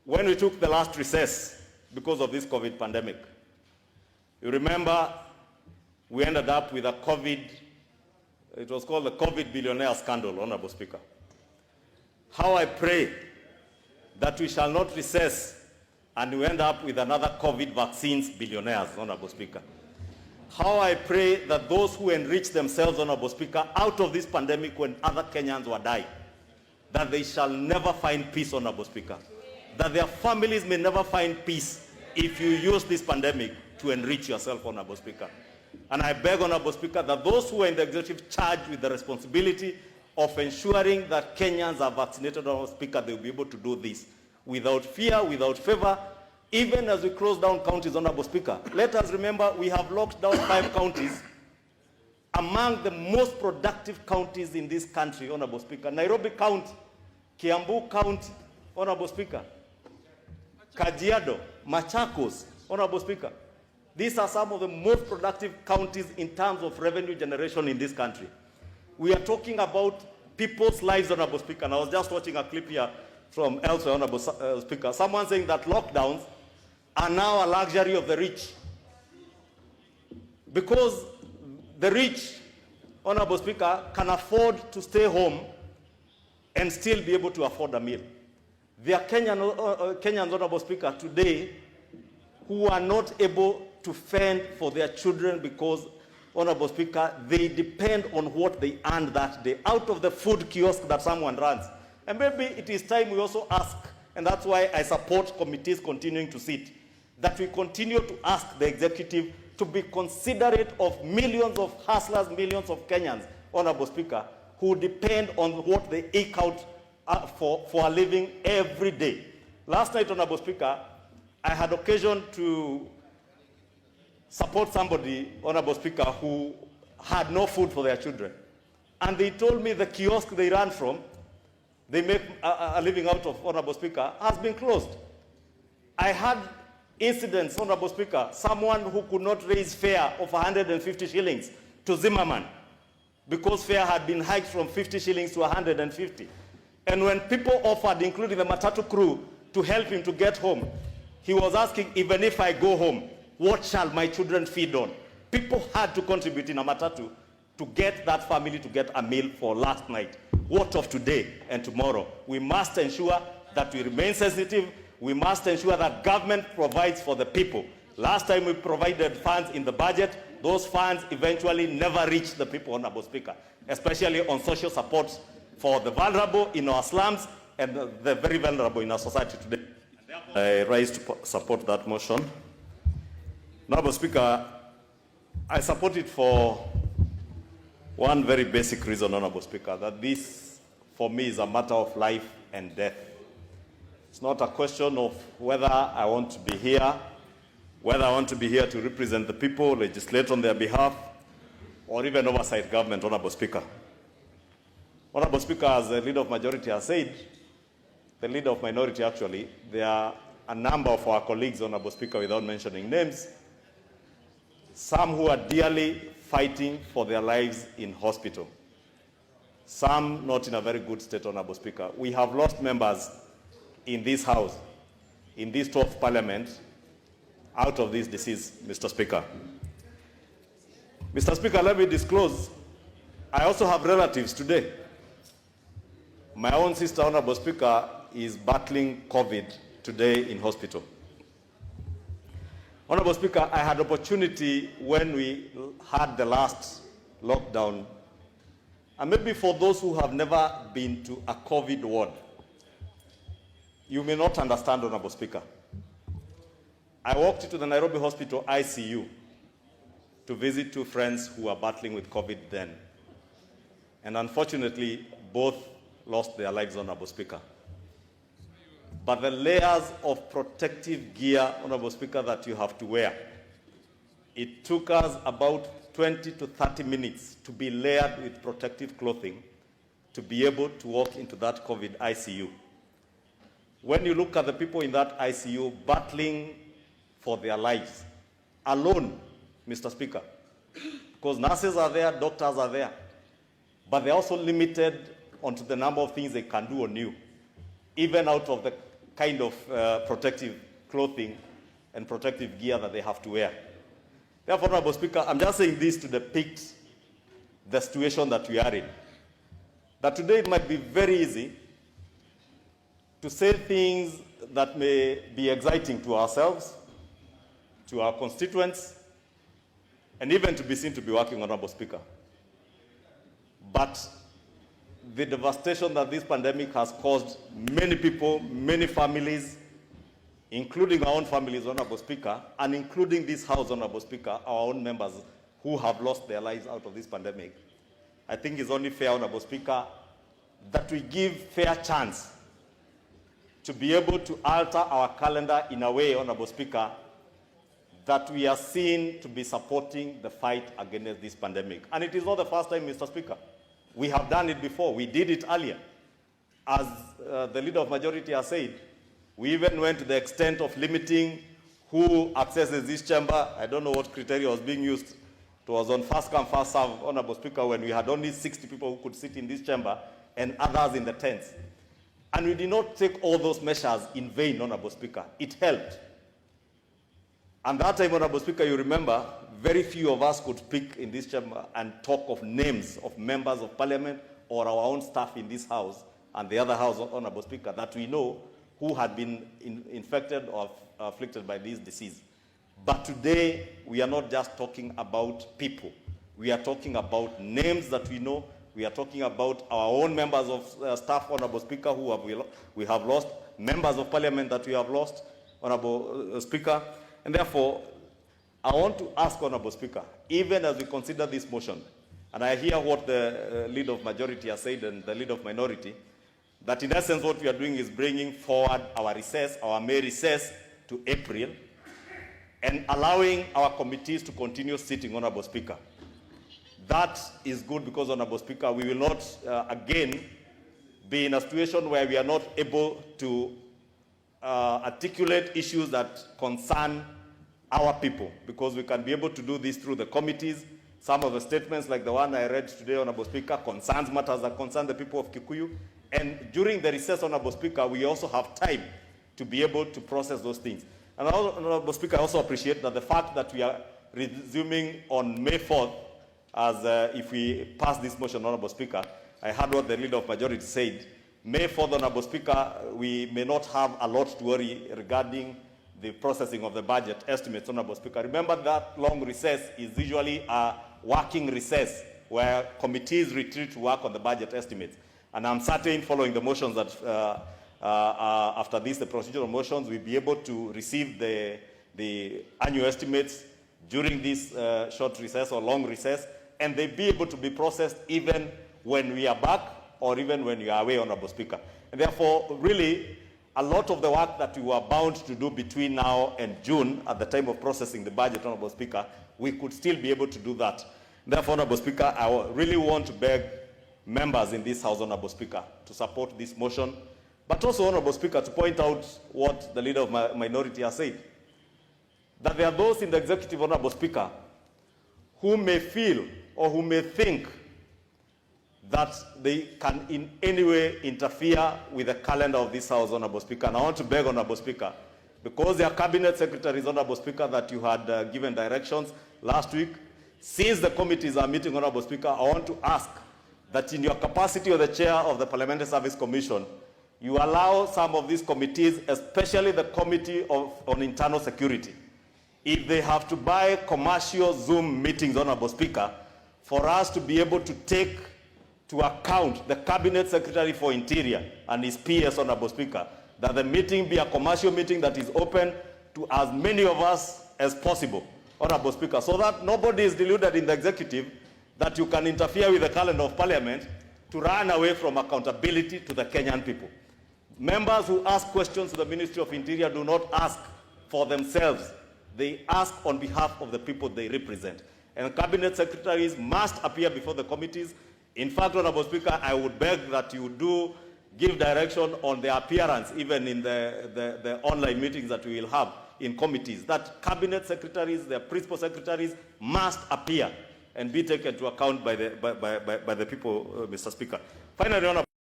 when we took the last recess because of this COVID pandemic, you remember we ended up with a it was called the COVID billionaire scandal, Honorable Speaker. How I pray that we shall not recess and we end up with another COVID vaccines billionaires, Honorable Speaker. How I pray that those who enrich themselves, Honorable Speaker, out of this pandemic when other Kenyans were dying, that they shall never find peace, Honorable Speaker. That their families may never find peace if you use this pandemic to enrich yourself, Honorable Speaker. And I beg, Honorable Speaker, that those who are in the executive charged with the responsibility of ensuring that Kenyans are vaccinated, Honorable Speaker, they will be able to do this without fear, without favor, even as we close down counties, Honorable Speaker. Let us remember we have locked down 5 counties, among the most productive counties in this country, Honorable Speaker. Nairobi County, Kiambu County, Honorable Speaker, Kajiado, Machakos, Honorable Speaker. These are some of the most productive counties in terms of revenue generation in this country. We are talking about people's lives, Honorable Speaker. And I was just watching a clip here from elsewhere, Honorable Speaker. Someone saying that lockdowns are now a luxury of the rich. Because the rich, Honorable Speaker, can afford to stay home and still be able to afford a meal. There are Kenyans, Honorable Speaker, today who are not able to fend for their children because, Honorable Speaker, they depend on what they earn that day out of the food kiosk that someone runs. And maybe it is time we also ask, and that's why I support committees continuing to sit, that we continue to ask the executive to be considerate of millions of hustlers, millions of Kenyans, Honorable Speaker, who depend on what they eke out for a living every day. Last night, Honorable Speaker, I had occasion to support somebody, Honorable Speaker, who had no food for their children. And they told me the kiosk they ran from, they make a living out of, Honorable Speaker, has been closed. I had incidents, Honorable Speaker, someone who could not raise fare of 150 shillings to Zimmerman because fare had been hiked from 50 shillings to 150. And when people offered, including the Matatu crew, to help him to get home, he was asking, even if I go home, what shall my children feed on? People had to contribute in a Matatu to get that family to get a meal for last night. What of today and tomorrow? We must ensure that we remain sensitive. We must ensure that government provides for the people. Last time we provided funds in the budget, those funds eventually never reached the people, Honorable Speaker, especially on social support for the vulnerable in our slums and the very vulnerable in our society today. I rise to support that motion. Honorable Speaker, I support it for one very basic reason, Honorable Speaker, that this, for me, is a matter of life and death. It's not a question of whether I want to be here, whether I want to be here to represent the people, legislate on their behalf, or even oversight government, Honorable Speaker. Honorable Speaker, as the leader of majority has said, the leader of minority actually, there are a number of our colleagues, Honorable Speaker, without mentioning names, some who are dearly fighting for their lives in hospital, some not in a very good state, Honorable Speaker. We have lost members in this House, in this 12th Parliament, out of this disease, Mr. Speaker. Mr. Speaker, let me disclose, I also have relatives today. My own sister, Honorable Speaker, is battling COVID today in hospital. Honorable Speaker, I had opportunity when we had the last lockdown, and maybe for those who have never been to a COVID ward, you may not understand, Honorable Speaker. I walked into the Nairobi Hospital ICU to visit 2 friends who were battling with COVID then. And unfortunately, both lost their lives, Honorable Speaker. But the layers of protective gear, Honorable Speaker, that you have to wear, it took us about 20 to 30 minutes to be layered with protective clothing to be able to walk into that COVID ICU. When you look at the people in that ICU battling for their lives, alone, Mr. Speaker, because nurses are there, doctors are there, but they're also limited onto the number of things they can do on you, even out of the kind of protective clothing and protective gear that they have to wear. Therefore, Honorable Speaker, I'm just saying this to depict the situation that we are in. That today it might be very easy to say things that may be exciting to ourselves, to our constituents, and even to be seen to be working, Honorable Speaker. But the devastation that this pandemic has caused many people, many families, including our own families, Honorable Speaker, and including this House, Honorable Speaker, our own members who have lost their lives out of this pandemic, I think it's only fair, Honorable Speaker, that we give fair chance to be able to alter our calendar in a way, Honorable Speaker, that we are seen to be supporting the fight against this pandemic. And it is not the first time, Mr. Speaker. We have done it before. We did it earlier. As the Leader of Majority has said, we even went to the extent of limiting who accesses this chamber. I don't know what criteria was being used. It was on first come, first serve, Honorable Speaker, when we had only 60 people who could sit in this chamber and others in the tents. And we did not take all those measures in vain, Honorable Speaker. It helped. And that time, Honorable Speaker, you remember, very few of us could speak in this chamber and talk of names of members of parliament or our own staff in this house and the other house, Honorable Speaker, that we know who had been infected or afflicted by this disease. But today, we are not just talking about people. We are talking about names that we know. We are talking about our own members of staff, Honorable Speaker, who we have lost, members of parliament that we have lost, Honorable Speaker. And therefore, I want to ask, Honorable Speaker, even as we consider this motion, and I hear what the Leader of Majority has said and the Leader of Minority, that in essence what we are doing is bringing forward our recess, our May recess, to April, and allowing our committees to continue sitting, Honorable Speaker. That is good because, Honorable Speaker, we will not again be in a situation where we are not able to articulate issues that concern our people, because we can be able to do this through the committees. Some of the statements, like the one I read today, Honorable Speaker, concerns matters that concern the people of Kikuyu. And during the recess, Honorable Speaker, we also have time to be able to process those things. And Honorable Speaker, I also appreciate that the fact that we are resuming on May 4th, as if we pass this motion, Honorable Speaker, I heard what the Leader of Majority said. May 4th, Honorable Speaker, we may not have a lot to worry regarding the processing of the budget estimates, Honorable Speaker. Remember that long recess is usually a working recess where committees retreat to work on the budget estimates. And I'm certain, following the motions that after this, the procedural motions, we'll be able to receive the annual estimates during this short recess or long recess, and they'll be able to be processed even when we are back or even when we are away, Honorable Speaker. And therefore, really, a lot of the work that we were bound to do between now and June at the time of processing the budget, Honorable Speaker, we could still be able to do that. Therefore, Honorable Speaker, I really want to beg members in this House, Honorable Speaker, to support this motion, but also, Honorable Speaker, to point out what the Leader of Minority has said, that there are those in the executive, Honorable Speaker, who may feel or who may think that they can in any way interfere with the calendar of this House, Honorable Speaker. And I want to beg, Honorable Speaker, because there are cabinet secretaries, Honorable Speaker, that you had given directions last week, since the committees are meeting, Honorable Speaker, I want to ask that in your capacity of the chair of the Parliamentary Service Commission, you allow some of these committees, especially the Committee on Internal Security, if they have to buy commercial Zoom meetings, Honorable Speaker, for us to be able to take to account the Cabinet Secretary for Interior and his PS, Honorable Speaker, that the meeting be a commercial meeting that is open to as many of us as possible, Honorable Speaker, so that nobody is deluded in the executive that you can interfere with the calendar of Parliament to run away from accountability to the Kenyan people. Members who ask questions to the Ministry of Interior do not ask for themselves. They ask on behalf of the people they represent. And cabinet secretaries must appear before the committees. In fact, Honorable Speaker, I would beg that you do give direction on the appearance, even in the online meetings that we will have in committees, that cabinet secretaries, their principal secretaries must appear and be taken to account by the people, Mr. Speaker. Finally, Honorable